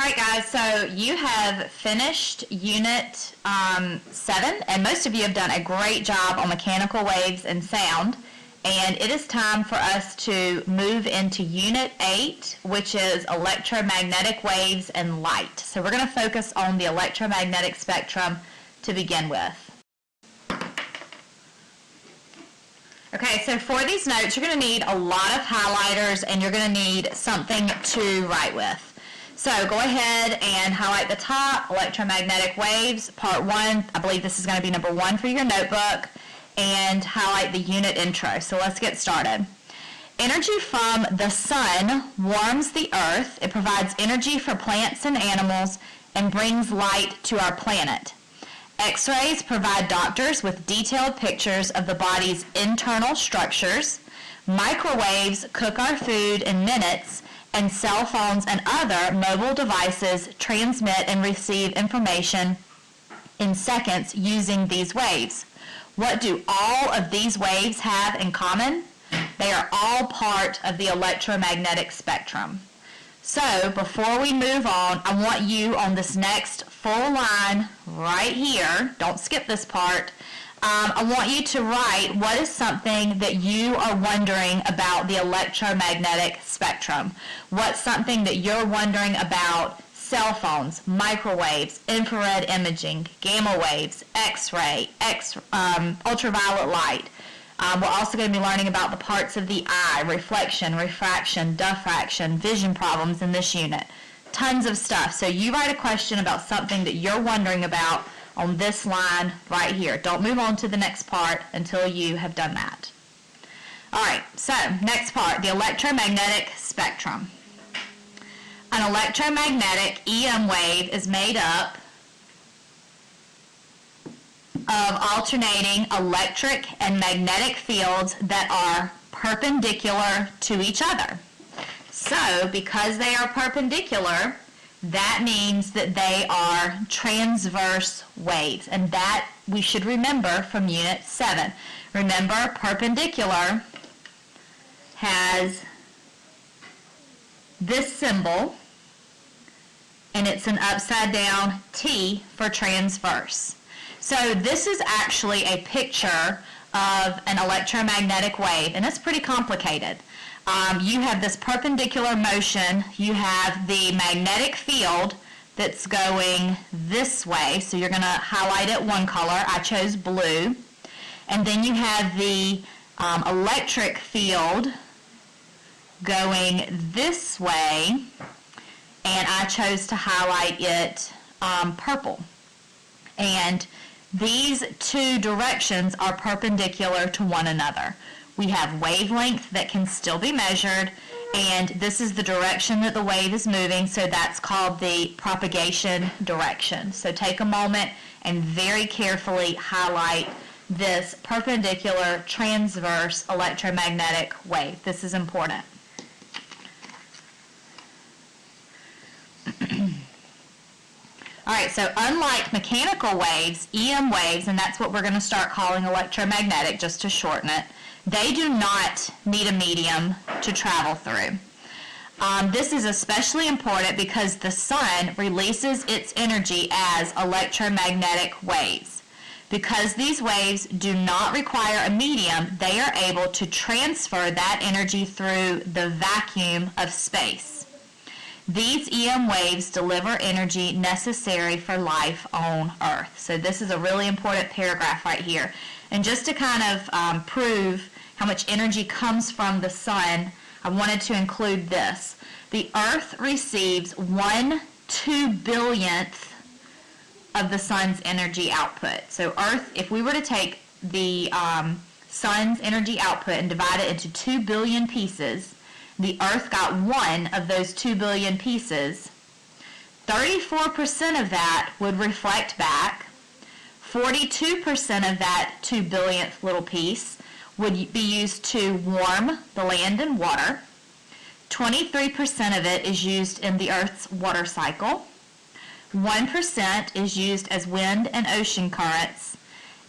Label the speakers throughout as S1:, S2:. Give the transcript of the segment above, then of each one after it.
S1: right, guys, so you have finished Unit 7, and most of you have done a great job on mechanical waves and sound, and it is time for us to move into Unit 8, which is electromagnetic waves and light. So we're going to focus on the electromagnetic spectrum to begin with. Okay, so for these notes, you're going to need a lot of highlighters, and you're going to need something to write with. So go ahead and highlight the top, electromagnetic waves, part 1. I believe this is going to be number 1 for your notebook, and highlight the unit intro. So let's get started. Energy from the sun warms the earth. It provides energy for plants and animals and brings light to our planet. X-rays provide doctors with detailed pictures of the body's internal structures. Microwaves cook our food in minutes, and cell phones and other mobile devices transmit and receive information in seconds using these waves. What do all of these waves have in common? They are all part of the electromagnetic spectrum. So before we move on, I want you on this next full line right here, don't skip this part, I want you to write what is something that you are wondering about the electromagnetic spectrum. What's something that you're wondering about cell phones, microwaves, infrared imaging, gamma waves, X-ray, ultraviolet light. We're also going to be learning about the parts of the eye, reflection, refraction, diffraction, vision problems in this unit. Tons of stuff. So you write a question about something that you're wondering about on this line right here. Don't move on to the next part until you have done that. All right, so next part, the electromagnetic spectrum. An electromagnetic EM wave is made up of alternating electric and magnetic fields that are perpendicular to each other. So because they are perpendicular, that means that they are transverse waves, and that we should remember from Unit 7. Remember, perpendicular has this symbol, and it's an upside down T for transverse. So this is actually a picture of an electromagnetic wave, and it's pretty complicated. You have this perpendicular motion, you have the magnetic field that's going this way, so you're going to highlight it one color. I chose blue. And then you have the electric field going this way, and I chose to highlight it purple. And these two directions are perpendicular to one another. We have wavelength that can still be measured, and this is the direction that the wave is moving, so that's called the propagation direction. So take a moment and very carefully highlight this perpendicular transverse electromagnetic wave. This is important. All right, so unlike mechanical waves, EM waves, and that's what we're going to start calling electromagnetic just to shorten it, they do not need a medium to travel through. This is especially important because the sun releases its energy as electromagnetic waves. Because these waves do not require a medium, they are able to transfer that energy through the vacuum of space. These EM waves deliver energy necessary for life on Earth. So this is a really important paragraph right here. And just to kind of prove how much energy comes from the sun, I wanted to include this. The Earth receives 1/2 billionth of the sun's energy output. So Earth, if we were to take the sun's energy output and divide it into 2 billion pieces, the Earth got one of those 2 billion pieces. 34% of that would reflect back. 42% of that 2 billionth little piece would be used to warm the land and water. 23% of it is used in the Earth's water cycle. 1% is used as wind and ocean currents,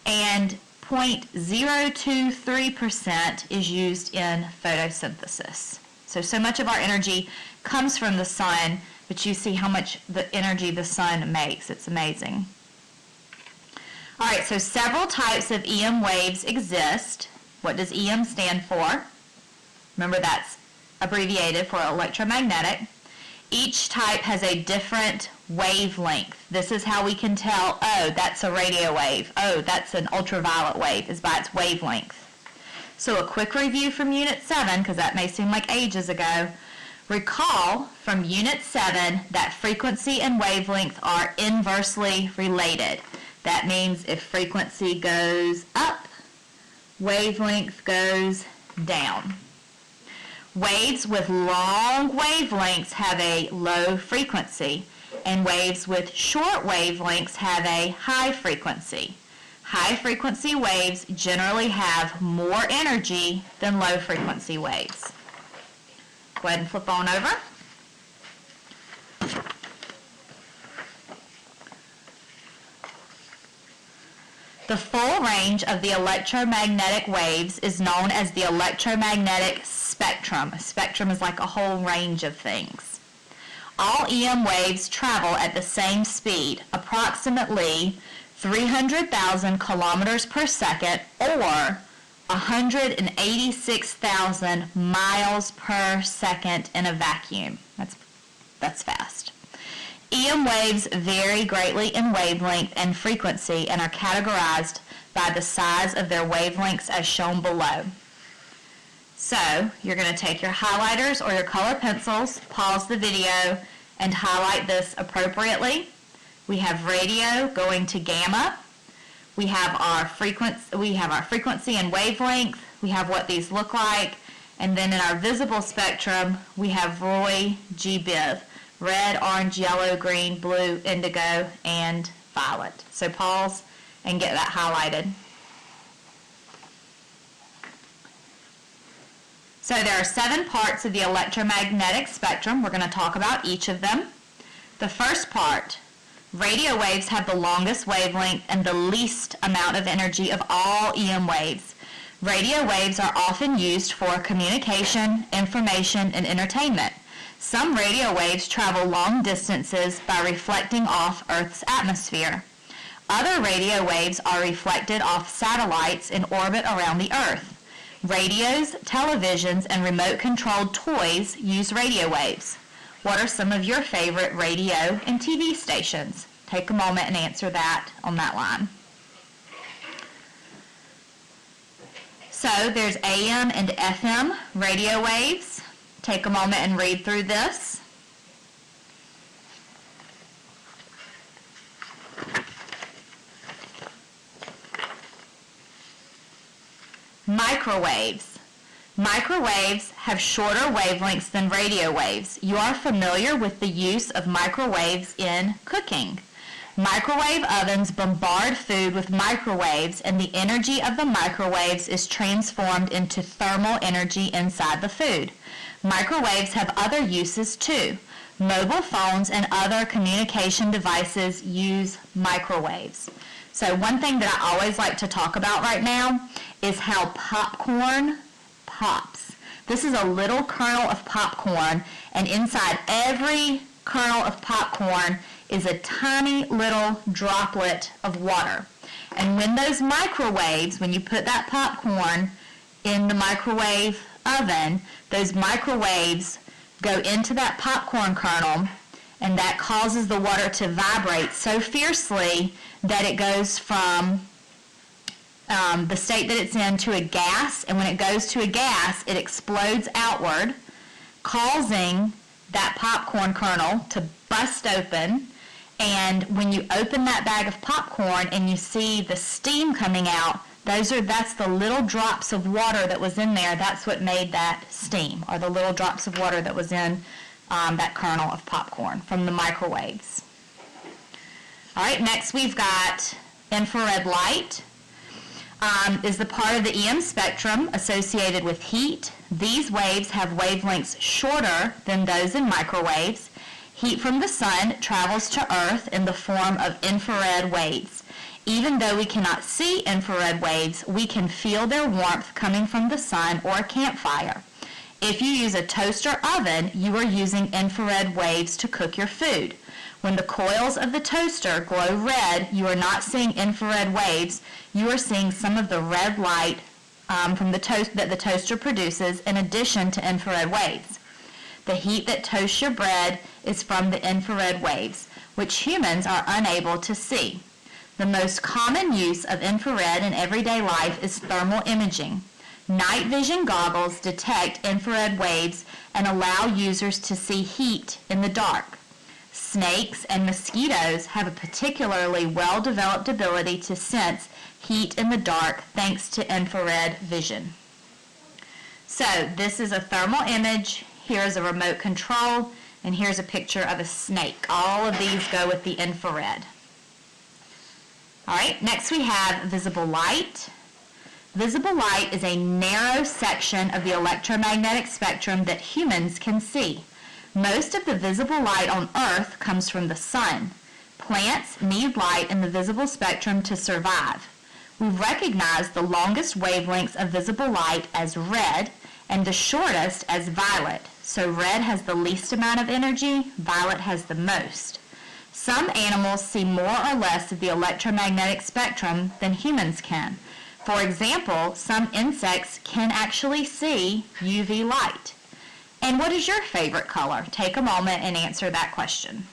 S1: and 0.023% is used in photosynthesis. So much of our energy comes from the sun but you see how much the energy the sun makes. It's amazing. All right, so several types of EM waves exist. What does EM stand for? Remember, that's abbreviated for electromagnetic. Each type has a different wavelength. This is how we can tell, oh, that's a radio wave. Oh, that's an ultraviolet wave, is by its wavelength. So a quick review from Unit 7, because that may seem like ages ago. Recall from Unit 7 that frequency and wavelength are inversely related. That means if frequency goes up, wavelength goes down. Waves with long wavelengths have a low frequency, and waves with short wavelengths have a high frequency. High frequency waves generally have more energy than low frequency waves. Go ahead and flip on over. The full range of the electromagnetic waves is known as the electromagnetic spectrum. A spectrum is like a whole range of things. All EM waves travel at the same speed, approximately 300,000 kilometers per second, or 186,000 miles per second in a vacuum. That's fast. EM waves vary greatly in wavelength and frequency and are categorized by the size of their wavelengths as shown below. So you're going to take your highlighters or your color pencils, pause the video, and highlight this appropriately. We have radio going to gamma. We have our frequency and wavelength. We have what these look like. And then in our visible spectrum, we have Roy G. Biv. Red, orange, yellow, green, blue, indigo, and violet. So pause and get that highlighted. So there are 7 parts of the electromagnetic spectrum. We're going to talk about each of them. The first part, radio waves have the longest wavelength and the least amount of energy of all EM waves. Radio waves are often used for communication, information, and entertainment. Some radio waves travel long distances by reflecting off Earth's atmosphere. Other radio waves are reflected off satellites in orbit around the Earth. Radios, televisions, and remote-controlled toys use radio waves. What are some of your favorite radio and TV stations? Take a moment and answer that on that line. So there's AM and FM radio waves. Take a moment and read through this. Microwaves. Microwaves have shorter wavelengths than radio waves. You are familiar with the use of microwaves in cooking. Microwave ovens bombard food with microwaves, and the energy of the microwaves is transformed into thermal energy inside the food. Microwaves have other uses too. Mobile phones and other communication devices use microwaves. So one thing that I always like to talk about right now is how popcorn pops. This is a little kernel of popcorn, and inside every kernel of popcorn is a tiny little droplet of water. And when those microwaves, when you put that popcorn in the microwave oven, those microwaves go into that popcorn kernel, and that causes the water to vibrate so fiercely that it goes from the state that it's in to a gas, and when it goes to a gas, it explodes outward, causing that popcorn kernel to bust open. And when you open that bag of popcorn and you see the steam coming out, that's the little drops of water that was in there. That's what made that steam, or the little drops of water that was in that kernel of popcorn from the microwaves. All right, next we've got infrared light. Is the part of the EM spectrum associated with heat. These waves have wavelengths shorter than those in microwaves. Heat from the sun travels to Earth in the form of infrared waves. Even though we cannot see infrared waves, we can feel their warmth coming from the sun or a campfire. If you use a toaster oven, you are using infrared waves to cook your food. When the coils of the toaster glow red, you are not seeing infrared waves. You are seeing some of the red light from the that the toaster produces in addition to infrared waves. The heat that toasts your bread is from the infrared waves, which humans are unable to see. The most common use of infrared in everyday life is thermal imaging. Night vision goggles detect infrared waves and allow users to see heat in the dark. Snakes and mosquitoes have a particularly well-developed ability to sense heat in the dark thanks to infrared vision. So this is a thermal image, here's a remote control, and here's a picture of a snake. All of these go with the infrared. All right, next we have visible light. Visible light is a narrow section of the electromagnetic spectrum that humans can see. Most of the visible light on Earth comes from the sun. Plants need light in the visible spectrum to survive. We've recognized the longest wavelengths of visible light as red and the shortest as violet. So red has the least amount of energy, violet has the most. Some animals see more or less of the electromagnetic spectrum than humans can. For example, some insects can actually see UV light. And what is your favorite color? Take a moment and answer that question.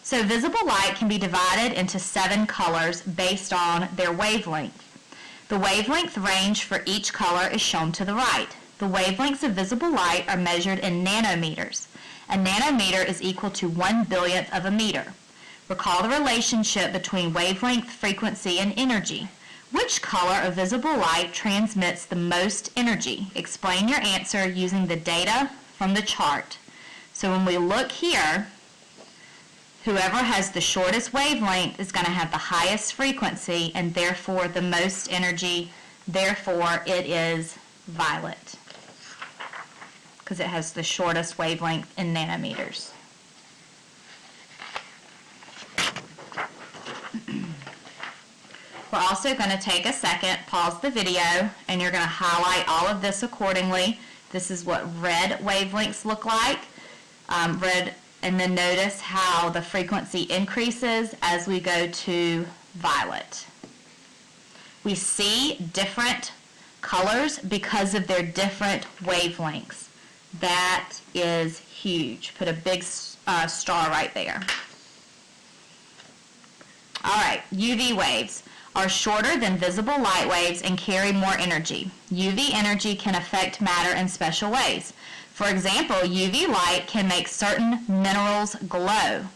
S1: So visible light can be divided into 7 colors based on their wavelength. The wavelength range for each color is shown to the right. The wavelengths of visible light are measured in nanometers. A nanometer is equal to 1/1,000,000th of a meter. Recall the relationship between wavelength, frequency, and energy. Which color of visible light transmits the most energy? Explain your answer using the data from the chart. So when we look here, whoever has the shortest wavelength is going to have the highest frequency and therefore the most energy. Therefore, it is violet because it has the shortest wavelength in nanometers. We're also going to take a second, pause the video, and you're going to highlight all of this accordingly. This is what red wavelengths look like. Red, and then notice how the frequency increases as we go to violet. We see different colors because of their different wavelengths. That is huge. Put a big star right there. All right, UV waves are shorter than visible light waves and carry more energy. UV energy can affect matter in special ways. For example, UV light can make certain minerals glow.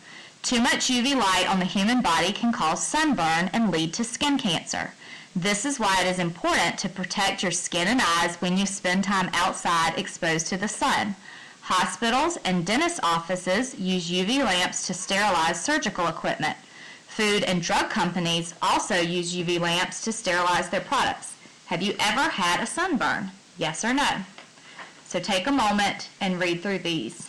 S1: Too much UV light on the human body can cause sunburn and lead to skin cancer. This is why it is important to protect your skin and eyes when you spend time outside exposed to the sun. Hospitals and dentist offices use UV lamps to sterilize surgical equipment. Food and drug companies also use UV lamps to sterilize their products. Have you ever had a sunburn? Yes or no? So take a moment and read through these.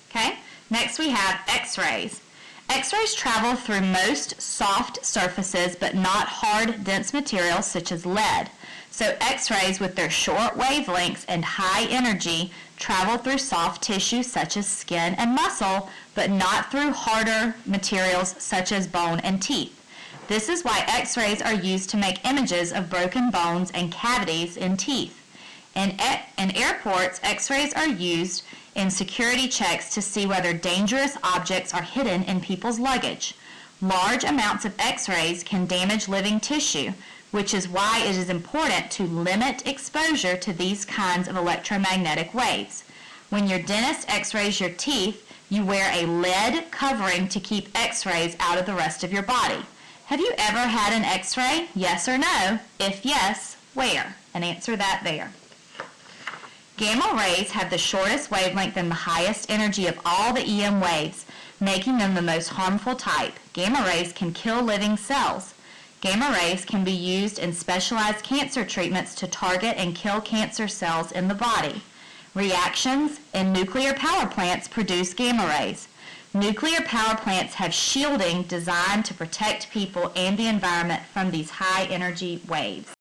S1: Okay, next we have X-rays. X-rays travel through most soft surfaces but not hard, dense materials such as lead. So X-rays with their short wavelengths and high energy travel through soft tissue such as skin and muscle, but not through harder materials such as bone and teeth. This is why X-rays are used to make images of broken bones and cavities in teeth. In airports, X-rays are used in security checks to see whether dangerous objects are hidden in people's luggage. Large amounts of X-rays can damage living tissue, which is why it is important to limit exposure to these kinds of electromagnetic waves. When your dentist X-rays your teeth, you wear a lead covering to keep X-rays out of the rest of your body. Have you ever had an X-ray? Yes or no? If yes, where? And answer that there. Gamma rays have the shortest wavelength and the highest energy of all the EM waves, making them the most harmful type. Gamma rays can kill living cells. Gamma rays can be used in specialized cancer treatments to target and kill cancer cells in the body. Reactions in nuclear power plants produce gamma rays. Nuclear power plants have shielding designed to protect people and the environment from these high energy waves.